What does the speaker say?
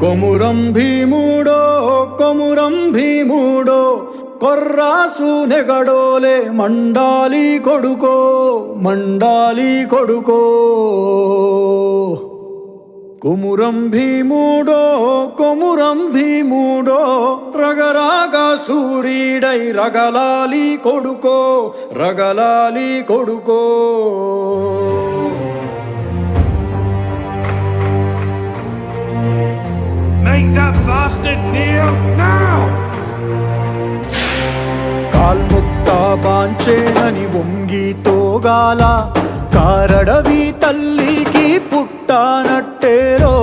కొమురం భీముడో కొమురం భీముడో కొర్రాసు నెగడోలే మండాలి కొడుకో మండాలి కొడుకో కొమురం భీముడో కొమురం భీముడో రగరాగా సూరీడై రగలాలి కొడుకో రగలాలి కొడుకో Make that bastard kneel now! కాల్ముక్తా బాంచేనని వంగి తోగాల కారడవి తల్లికి పుట్టానట్టేరో